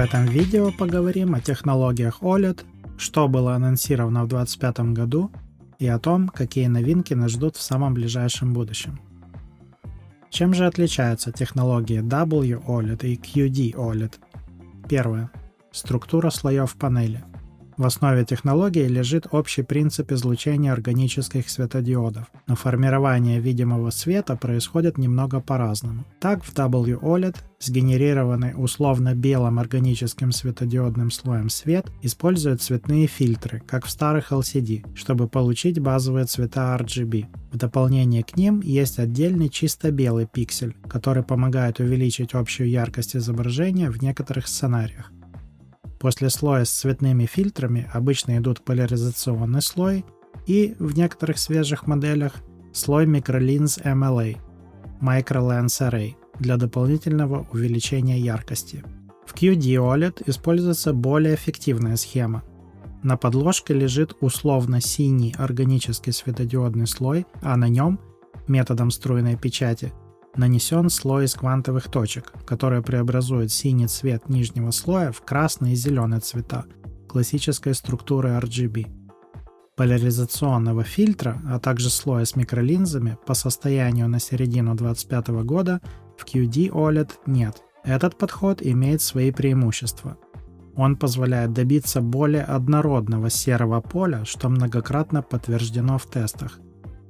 этом видео поговорим о технологиях OLED, что было анонсировано в 2025 году и о том, какие новинки нас ждут в самом ближайшем будущем. Чем же отличаются технологии WOLED и QD-OLED? Первое. Структура слоев панели. В основе технологии лежит общий принцип излучения органических светодиодов, но формирование видимого света происходит немного по-разному. Так, в WOLED сгенерированный условно-белым органическим светодиодным слоем свет использует цветные фильтры, как в старых LCD, чтобы получить базовые цвета RGB. В дополнение к ним есть отдельный чисто белый пиксель, который помогает увеличить общую яркость изображения в некоторых сценариях. После слоя с цветными фильтрами обычно идут поляризационный слой и, в некоторых свежих моделях, слой микролинз MLA – Micro Lens Array для дополнительного увеличения яркости. В QD-OLED используется более эффективная схема. На подложке лежит условно-синий органический светодиодный слой, а на нем, методом струйной печати, нанесен слой из квантовых точек, который преобразует синий цвет нижнего слоя в красный и зеленый цвета классической структуры RGB. Поляризационного фильтра, а также слоя с микролинзами по состоянию на середину 2025 года в QD-OLED нет. Этот подход имеет свои преимущества. Он позволяет добиться более однородного серого поля, что многократно подтверждено в тестах.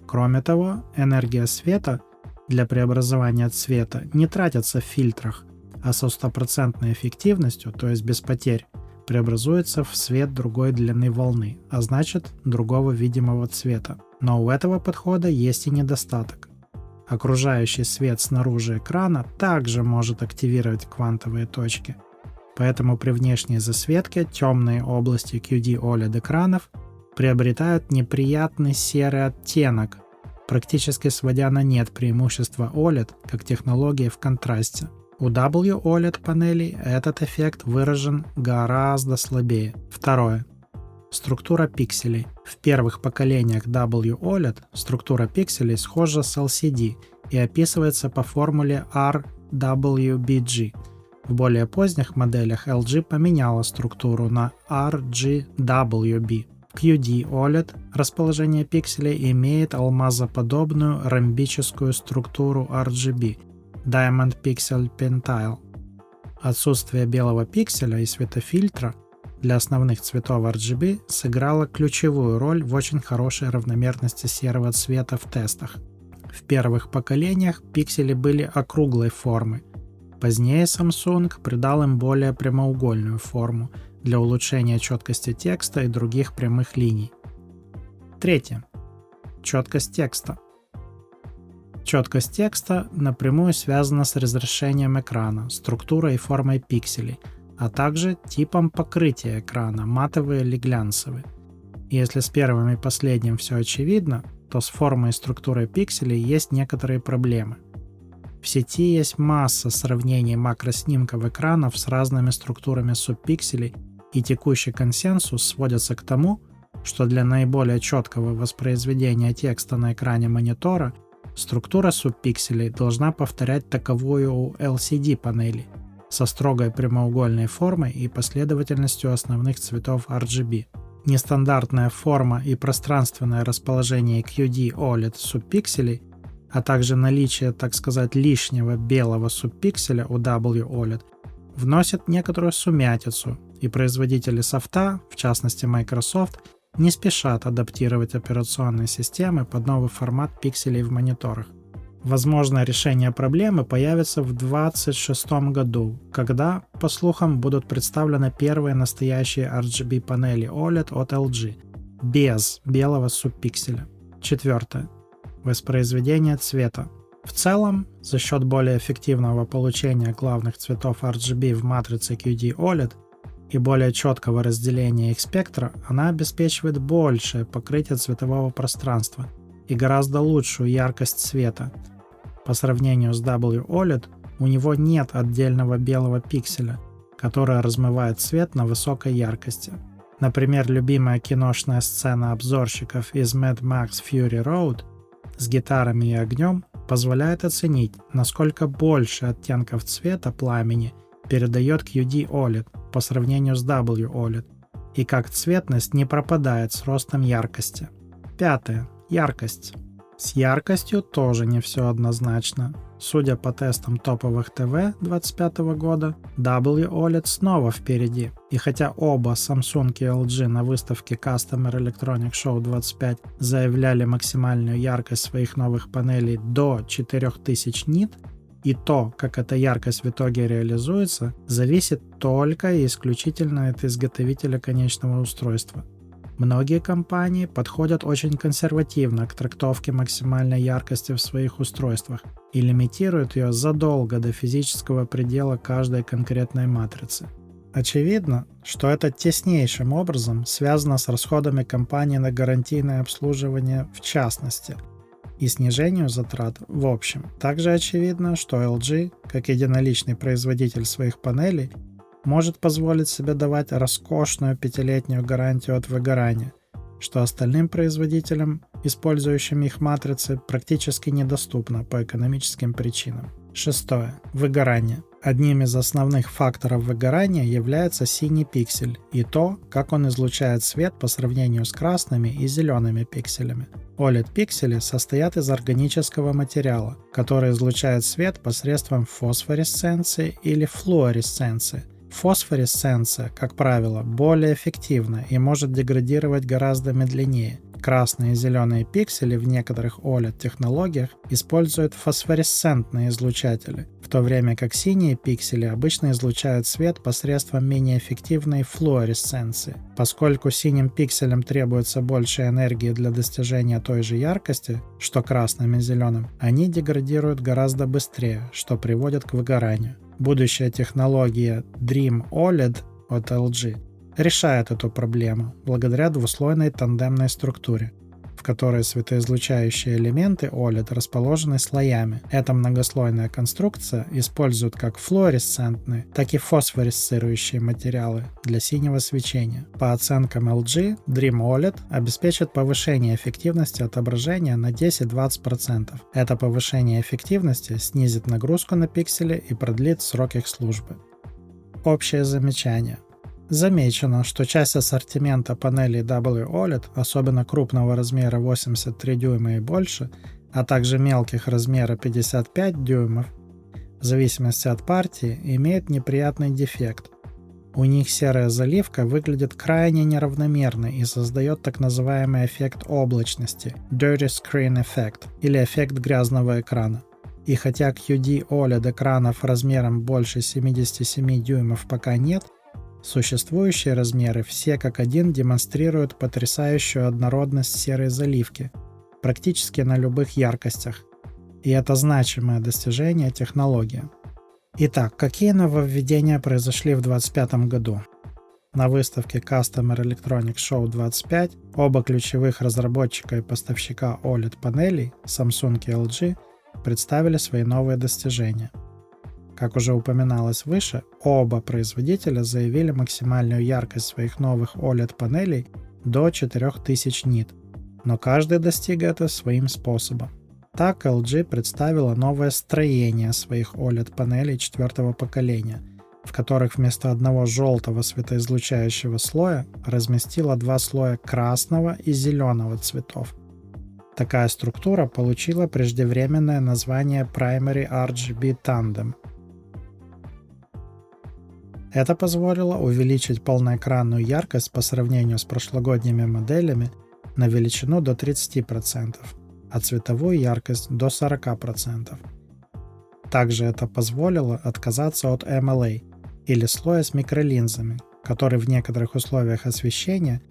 Кроме того, энергия света для преобразования цвета не тратится в фильтрах, а со 100% эффективностью, то есть без потерь, преобразуется в свет другой длины волны, а значит другого видимого цвета. Но у этого подхода есть и недостаток. Окружающий свет снаружи экрана также может активировать квантовые точки. Поэтому при внешней засветке темные области QD-OLED экранов приобретают неприятный серый оттенок, практически сводя на нет преимущества OLED как технологии в контрасте. У WOLED панелей этот эффект выражен гораздо слабее. Второе. Структура пикселей. В первых поколениях WOLED структура пикселей схожа с LCD и описывается по формуле RWBG. В более поздних моделях LG поменяла структуру на RGWB. В QD-OLED расположение пикселей имеет алмазоподобную ромбическую структуру RGB – Diamond Pixel Pentile. Отсутствие белого пикселя и светофильтра для основных цветов RGB сыграло ключевую роль в очень хорошей равномерности серого цвета в тестах. В первых поколениях пиксели были округлой формы. Позднее Samsung придал им более прямоугольную форму для улучшения четкости текста и других прямых линий. Третье. Четкость текста. Четкость текста напрямую связана с разрешением экрана, структурой и формой пикселей, а также типом покрытия экрана, матовый или глянцевый. Если с первым и последним все очевидно, то с формой и структурой пикселей есть некоторые проблемы. В сети есть масса сравнений макроснимков экранов с разными структурами субпикселей, и текущий консенсус сводится к тому, что для наиболее четкого воспроизведения текста на экране монитора структура субпикселей должна повторять таковую у LCD-панелей со строгой прямоугольной формой и последовательностью основных цветов RGB. Нестандартная форма и пространственное расположение QD-OLED субпикселей, а также наличие, так сказать, лишнего белого субпикселя у WOLED вносит некоторую сумятицу, и производители софта, в частности Microsoft, не спешат адаптировать операционные системы под новый формат пикселей в мониторах. Возможно, решение проблемы появится в 2026 году, когда, по слухам, будут представлены первые настоящие RGB-панели OLED от LG, без белого субпикселя. Четвертое. Воспроизведение цвета. В целом, за счет более эффективного получения главных цветов RGB в матрице QD-OLED и более четкого разделения их спектра, она обеспечивает большее покрытие цветового пространства и гораздо лучшую яркость цвета. По сравнению с WOLED, у него нет отдельного белого пикселя, который размывает цвет на высокой яркости. Например, любимая киношная сцена обзорщиков из Mad Max Fury Road с гитарами и огнем позволяет оценить, насколько больше оттенков цвета пламени передает QD-OLED по сравнению с WOLED, и как цветность не пропадает с ростом яркости. Пятое. Яркость. С яркостью тоже не все однозначно. Судя по тестам топовых ТВ 2025 года, WOLED снова впереди. И хотя оба Samsung и LG на выставке Customer Electronics Show 25 заявляли максимальную яркость своих новых панелей до 4000 нит, и то, как эта яркость в итоге реализуется, зависит только и исключительно от изготовителя конечного устройства. Многие компании подходят очень консервативно к трактовке максимальной яркости в своих устройствах и лимитируют ее задолго до физического предела каждой конкретной матрицы. Очевидно, что это теснейшим образом связано с расходами компании на гарантийное обслуживание в частности и снижению затрат в общем. Также очевидно, что LG, как единоличный производитель своих панелей, может позволить себе давать роскошную 5-летнюю гарантию от выгорания, что остальным производителям, использующим их матрицы, практически недоступно по экономическим причинам. Шестое. Выгорание. Одним из основных факторов выгорания является синий пиксель и то, как он излучает свет по сравнению с красными и зелеными пикселями. OLED-пиксели состоят из органического материала, который излучает свет посредством фосфоресценции или флуоресценции. Фосфоресценция, как правило, более эффективна и может деградировать гораздо медленнее. Красные и зеленые пиксели в некоторых OLED-технологиях используют фосфоресцентные излучатели, в то время как синие пиксели обычно излучают свет посредством менее эффективной флуоресценции. Поскольку синим пикселям требуется больше энергии для достижения той же яркости, что красным и зеленым, они деградируют гораздо быстрее, что приводит к выгоранию. Будущая технология Dream OLED от LG решает эту проблему благодаря двуслойной тандемной структуре, в которой светоизлучающие элементы OLED расположены слоями. Эта многослойная конструкция использует как флуоресцентные, так и фосфоресцирующие материалы для синего свечения. По оценкам LG, Dream OLED обеспечит повышение эффективности отображения на 10-20%. Это повышение эффективности снизит нагрузку на пиксели и продлит срок их службы. Общее замечание. Замечено, что часть ассортимента панелей WOLED, особенно крупного размера 83 дюйма и больше, а также мелких размера 55 дюймов, в зависимости от партии, имеет неприятный дефект. У них серая заливка выглядит крайне неравномерно и создает так называемый эффект облачности – Dirty Screen Effect или эффект грязного экрана. И хотя QD OLED экранов размером больше 77 дюймов пока нет, существующие размеры все как один демонстрируют потрясающую однородность серой заливки практически на любых яркостях, и это значимое достижение технологии. Итак, какие нововведения произошли в 2025 году? На выставке Customer Electronics Show 25 оба ключевых разработчика и поставщика OLED-панелей, Samsung и LG, представили свои новые достижения. Как уже упоминалось выше, оба производителя заявили максимальную яркость своих новых OLED-панелей до 4000 нит, но каждый достиг это своим способом. Так LG представила новое строение своих OLED-панелей 4-го поколения, в которых вместо одного желтого светоизлучающего слоя разместила два слоя красного и зеленого цветов. Такая структура получила преждевременное название Primary RGB Tandem. Это позволило увеличить полноэкранную яркость по сравнению с прошлогодними моделями на величину до 30%, а цветовую яркость до 40%. Также это позволило отказаться от MLA, или слоя с микролинзами, который в некоторых условиях освещения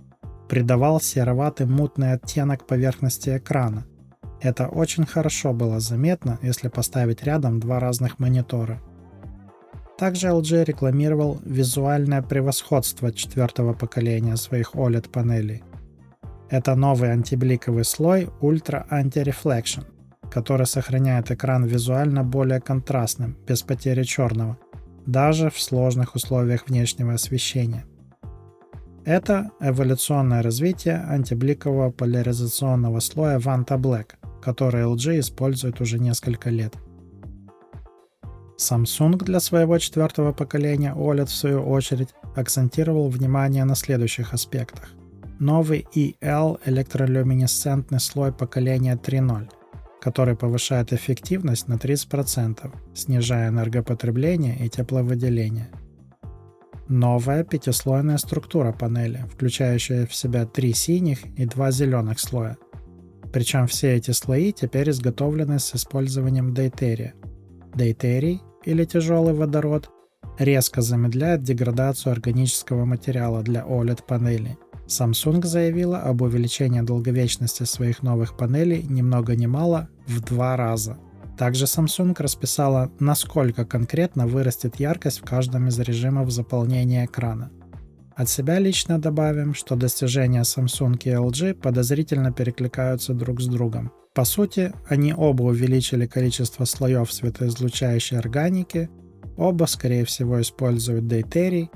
придавал сероватый мутный оттенок поверхности экрана. Это очень хорошо было заметно, если поставить рядом два разных монитора. Также LG рекламировал визуальное превосходство 4-го поколения своих OLED-панелей. Это новый антибликовый слой Ultra Anti-Reflection, который сохраняет экран визуально более контрастным, без потери черного, даже в сложных условиях внешнего освещения. Это эволюционное развитие антибликового поляризационного слоя Vanta Black, который LG использует уже несколько лет. Samsung для своего четвертого поколения OLED, в свою очередь, акцентировал внимание на следующих аспектах. Новый EL электролюминесцентный слой поколения 3.0, который повышает эффективность на 30%, снижая энергопотребление и тепловыделение. Новая пятислойная структура панели, включающая в себя 3 синих и 2 зеленых слоя. Причем все эти слои теперь изготовлены с использованием дейтерия. Дейтерий, или тяжелый водород, резко замедляет деградацию органического материала для OLED-панелей. Samsung заявила об увеличении долговечности своих новых панелей ни много ни мало в 2 раза. Также Samsung расписала, насколько конкретно вырастет яркость в каждом из режимов заполнения экрана. От себя лично добавим, что достижения Samsung и LG подозрительно перекликаются друг с другом. По сути, они оба увеличили количество слоев светоизлучающей органики, оба, скорее всего, используют дейтерий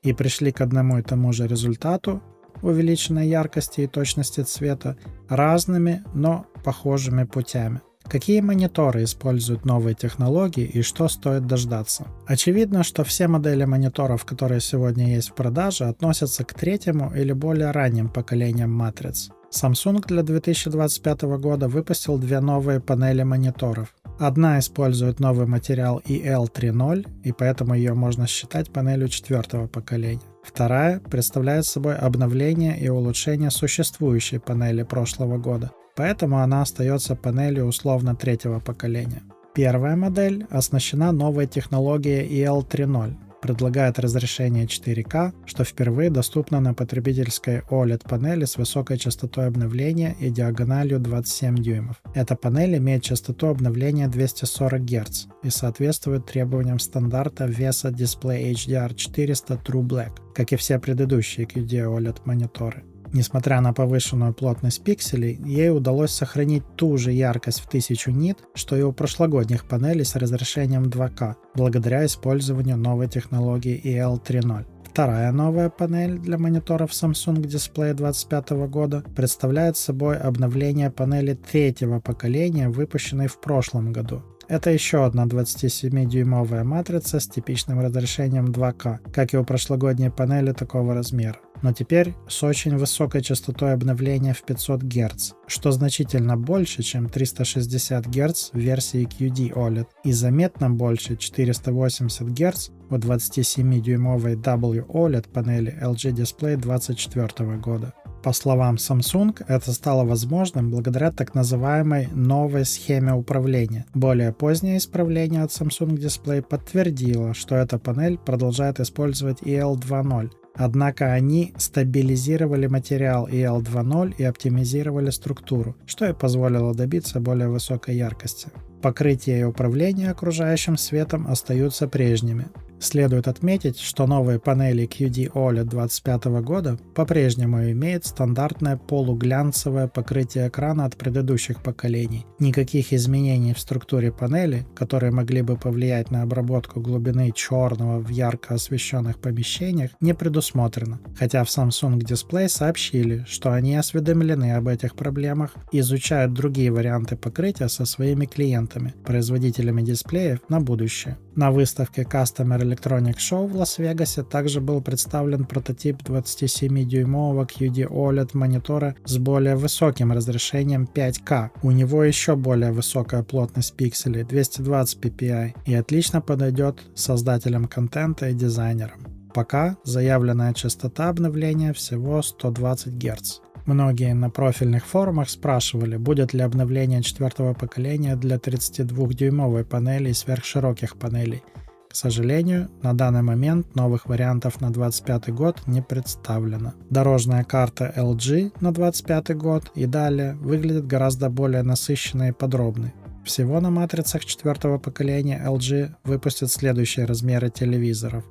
и пришли к одному и тому же результату увеличенной яркости и точности цвета разными, но похожими путями. Какие мониторы используют новые технологии и что стоит дождаться? Очевидно, что все модели мониторов, которые сегодня есть в продаже, относятся к третьему или более ранним поколениям матриц. Samsung для 2025 года выпустил 2 новые панели мониторов. Одна использует новый материал EL 3.0, и поэтому ее можно считать панелью 4-го поколения. Вторая представляет собой обновление и улучшение существующей панели прошлого года, поэтому она остается панелью условно 3-го поколения. Первая модель оснащена новой технологией EL 3.0, предлагает разрешение 4К, что впервые доступно на потребительской OLED-панели с высокой частотой обновления и диагональю 27 дюймов. Эта панель имеет частоту обновления 240 Гц и соответствует требованиям стандарта веса Display HDR 400 True Black, как и все предыдущие QD OLED-мониторы. Несмотря на повышенную плотность пикселей, ей удалось сохранить ту же яркость в 1000 нит, что и у прошлогодних панелей с разрешением 2К, благодаря использованию новой технологии EL 3.0. Вторая новая панель для мониторов Samsung Display 2025 года представляет собой обновление панели 3-го поколения, выпущенной в прошлом году. Это еще одна 27-дюймовая матрица с типичным разрешением 2К, как и у прошлогодней панели такого размера, но теперь с очень высокой частотой обновления в 500 Гц, что значительно больше, чем 360 Гц в версии QD OLED и заметно больше 480 Гц у 27-дюймовой WOLED панели LG Display 2024 года. По словам Samsung, это стало возможным благодаря так называемой новой схеме управления. Более позднее исправление от Samsung Display подтвердило, что эта панель продолжает использовать EL 2.0. Однако они стабилизировали материал EL 2.0 и оптимизировали структуру, что и позволило добиться более высокой яркости. Покрытие и управление окружающим светом остаются прежними. Следует отметить, что новые панели QD OLED 2025 года по-прежнему имеют стандартное полуглянцевое покрытие экрана от предыдущих поколений. Никаких изменений в структуре панели, которые могли бы повлиять на обработку глубины черного в ярко освещенных помещениях, не предусмотрено. Хотя в Samsung Display сообщили, что они осведомлены об этих проблемах и изучают другие варианты покрытия со своими клиентами, производителями дисплеев на будущее. На выставке Customer Electronics Show в Лас-Вегасе также был представлен прототип 27-дюймового QD OLED монитора с более высоким разрешением 5К. У него еще более высокая плотность пикселей 220 ppi и отлично подойдет создателям контента и дизайнерам. Пока заявленная частота обновления всего 120 Гц. Многие на профильных форумах спрашивали, будет ли обновление 4-го поколения для 32-дюймовой панели и сверхшироких панелей. К сожалению, на данный момент новых вариантов на 2025 год не представлено. Дорожная карта LG на 2025 год и далее выглядит гораздо более насыщенной и подробной. Всего на матрицах 4-го поколения LG выпустят следующие размеры телевизоров: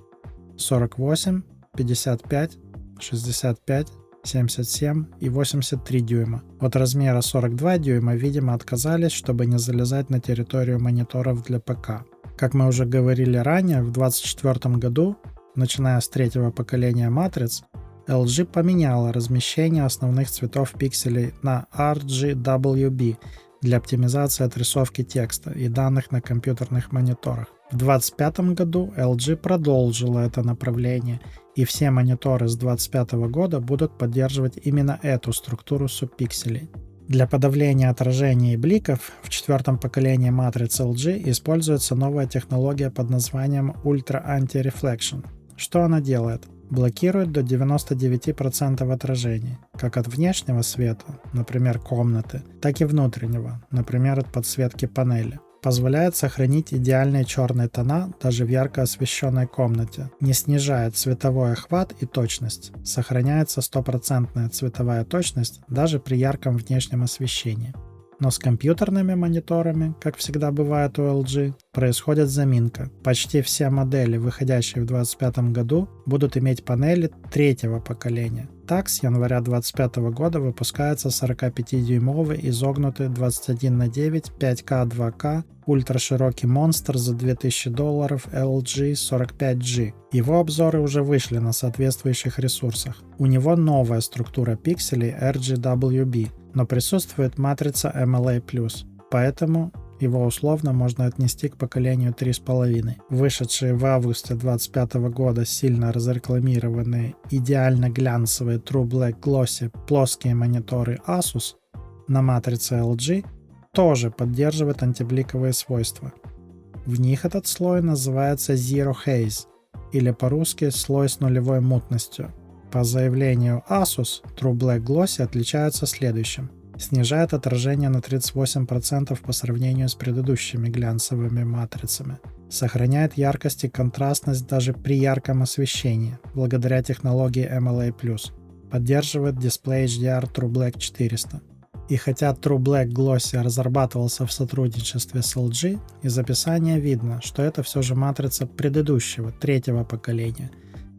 48, 55, 65, 77 и 83 дюйма. От размера 42 дюйма, видимо, отказались, чтобы не залезать на территорию мониторов для ПК. Как мы уже говорили ранее, в 2024 году, начиная с 3-го поколения матриц, LG поменяла размещение основных цветов пикселей на RGWB для оптимизации отрисовки текста и данных на компьютерных мониторах. В 2025 году LG продолжила это направление, и все мониторы с 2025 года будут поддерживать именно эту структуру субпикселей. Для подавления отражений и бликов в четвертом поколении матриц LG используется новая технология под названием Ultra Anti-Reflection. Что она делает? Блокирует до 99% отражений, как от внешнего света, например, комнаты, так и внутреннего, например, от подсветки панели. Позволяет сохранить идеальные черные тона даже в ярко освещенной комнате, не снижает цветовой охват и точность, сохраняется 100% цветовая точность даже при ярком внешнем освещении. Но с компьютерными мониторами, как всегда бывает у LG, происходит заминка. Почти все модели, выходящие в 2025 году, будут иметь панели третьего поколения. Так, с января 2025 года выпускается 45-дюймовый изогнутый 21:9 5К 2К ультраширокий монстр за $2000 LG 45G. Его обзоры уже вышли на соответствующих ресурсах. У него новая структура пикселей RGWB, но присутствует матрица MLA+, поэтому его условно можно отнести к поколению 3.5. Вышедшие в августе 2025 года сильно разрекламированные идеально глянцевые True Black Glossy плоские мониторы Asus на матрице LG тоже поддерживают антибликовые свойства. В них этот слой называется Zero Haze, или по-русски слой с нулевой мутностью. По заявлению Asus, True Black Glossy отличаются следующим. Снижает отражение на 38% по сравнению с предыдущими глянцевыми матрицами. Сохраняет яркость и контрастность даже при ярком освещении, благодаря технологии MLA+. Поддерживает дисплей HDR True Black 400. И хотя True Black Glossy разрабатывался в сотрудничестве с LG, из описания видно, что это все же матрица предыдущего, третьего поколения,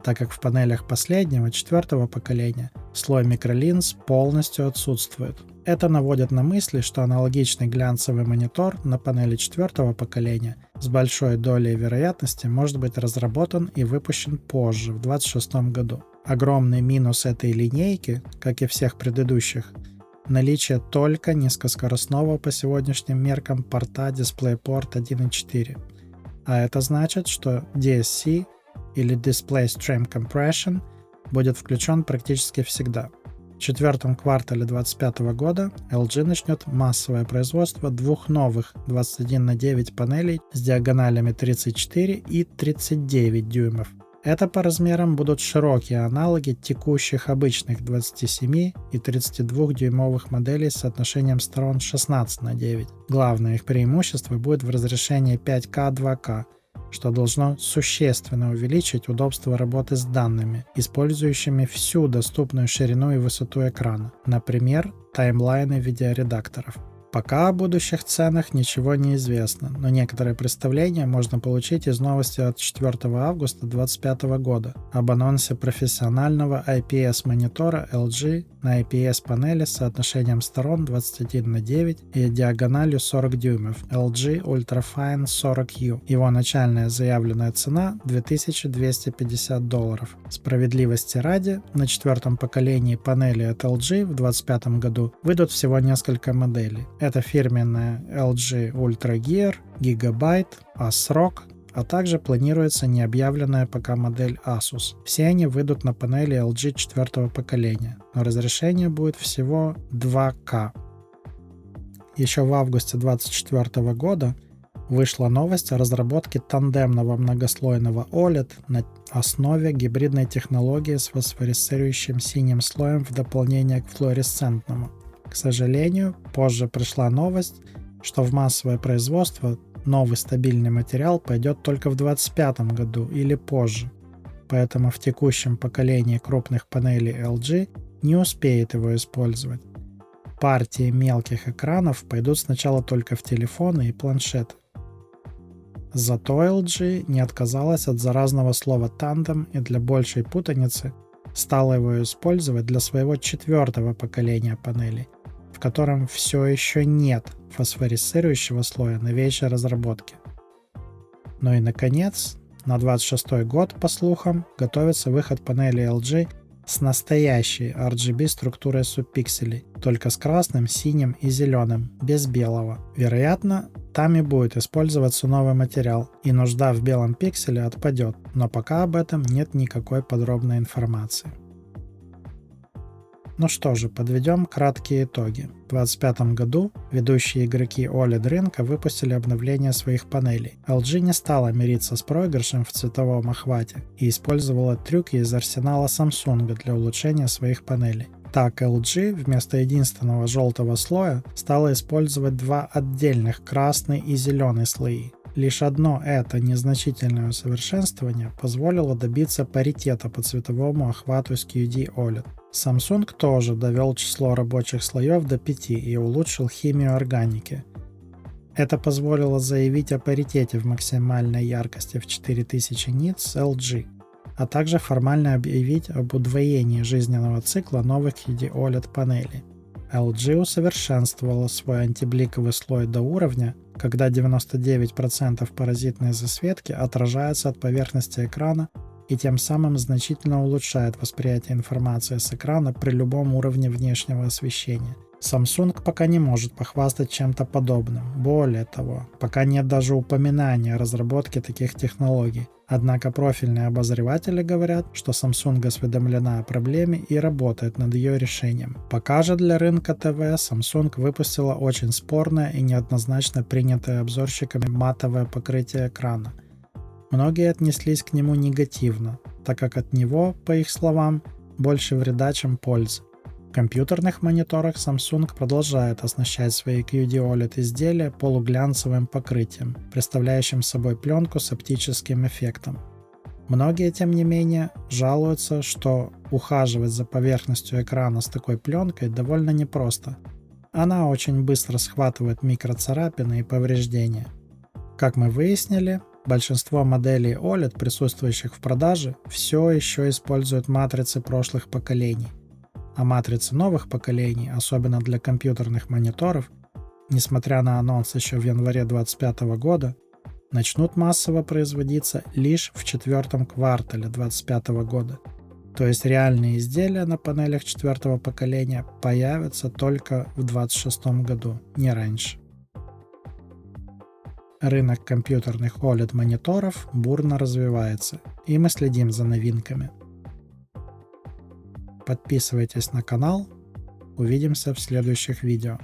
так как в панелях последнего, четвертого поколения, слой микролинз полностью отсутствует. Это наводит на мысли, что аналогичный глянцевый монитор на панели четвертого поколения с большой долей вероятности может быть разработан и выпущен позже, в 2026 году. Огромный минус этой линейки, как и всех предыдущих, наличие только низкоскоростного по сегодняшним меркам порта DisplayPort 1.4. А это значит, что DSC или Display Stream Compression будет включен практически всегда. В четвертом квартале 2025 года LG начнет массовое производство двух новых 21:9 панелей с диагоналями 34 и 39 дюймов. Это по размерам будут широкие аналоги текущих обычных 27 и 32 дюймовых моделей с соотношением сторон 16:9. Главное их преимущество будет в разрешении 5К 2К, что должно существенно увеличить удобство работы с данными, использующими всю доступную ширину и высоту экрана, например, таймлайны видеоредакторов. Пока о будущих ценах ничего не известно, но некоторые представления можно получить из новости от 4 августа 2025 года об анонсе профессионального IPS-монитора LG на IPS-панели с соотношением сторон 21:9 и диагональю 40 дюймов LG Ultrafine 40U. Его начальная заявленная цена $2250. Справедливости ради, на четвертом поколении панели от LG в 2025 году выйдут всего несколько моделей. Это фирменная LG Ultra Gear, Gigabyte, ASRock, а также планируется необъявленная пока модель Asus. Все они выйдут на панели LG четвертого поколения, но разрешение будет всего 2К. Еще в августе 2024 года вышла новость о разработке тандемного многослойного OLED на основе гибридной технологии с фосфоресцирующим синим слоем в дополнение к флуоресцентному. К сожалению, позже пришла новость, что в массовое производство новый стабильный материал пойдет только в 2025 году или позже, поэтому в текущем поколении крупных панелей LG не успеет его использовать. Партии мелких экранов пойдут сначала только в телефоны и планшеты. Зато LG не отказалась от заразного слова «тандем» и для большей путаницы стала его использовать для своего четвертого поколения панелей, в котором все еще нет фосфоресцирующего слоя новейшей разработки. Ну и наконец, на 26 год, по слухам, готовится выход панели LG с настоящей RGB структурой субпикселей, только с красным, синим и зеленым, без белого. Вероятно, там и будет использоваться новый материал, и нужда в белом пикселе отпадет, но пока об этом нет никакой подробной информации. Ну что же, подведем краткие итоги. В 2025 году ведущие игроки OLED рынка выпустили обновление своих панелей. LG не стала мириться с проигрышем в цветовом охвате и использовала трюки из арсенала Samsung для улучшения своих панелей. Так, LG вместо единственного желтого слоя стала использовать два отдельных красный и зеленый слои. Лишь одно это незначительное усовершенствование позволило добиться паритета по цветовому охвату с QD OLED. Samsung тоже довел число рабочих слоев до 5 и улучшил химию органики. Это позволило заявить о паритете в максимальной яркости в 4000 нит с LG, а также формально объявить об удвоении жизненного цикла новых QD OLED панелей. LG усовершенствовала свой антибликовый слой до уровня, когда 99% паразитной засветки отражается от поверхности экрана и тем самым значительно улучшает восприятие информации с экрана при любом уровне внешнего освещения. Samsung пока не может похвастать чем-то подобным. Более того, пока нет даже упоминания о разработке таких технологий. Однако профильные обозреватели говорят, что Samsung осведомлена о проблеме и работает над ее решением. Пока же для рынка ТВ Samsung выпустила очень спорное и неоднозначно принятое обзорщиками матовое покрытие экрана. Многие отнеслись к нему негативно, так как от него, по их словам, больше вреда, чем пользы. В компьютерных мониторах Samsung продолжает оснащать свои QD OLED изделия полуглянцевым покрытием, представляющим собой пленку с оптическим эффектом. Многие, тем не менее, жалуются, что ухаживать за поверхностью экрана с такой пленкой довольно непросто. Она очень быстро схватывает микроцарапины и повреждения. Как мы выяснили, большинство моделей OLED, присутствующих в продаже, все еще используют матрицы прошлых поколений. А матрицы новых поколений, особенно для компьютерных мониторов, несмотря на анонс еще в январе 2025 года, начнут массово производиться лишь в четвертом квартале 2025 года. То есть реальные изделия на панелях четвертого поколения появятся только в 2026 году, не раньше. Рынок компьютерных OLED-мониторов бурно развивается, и мы следим за новинками. Подписывайтесь на канал, увидимся в следующих видео.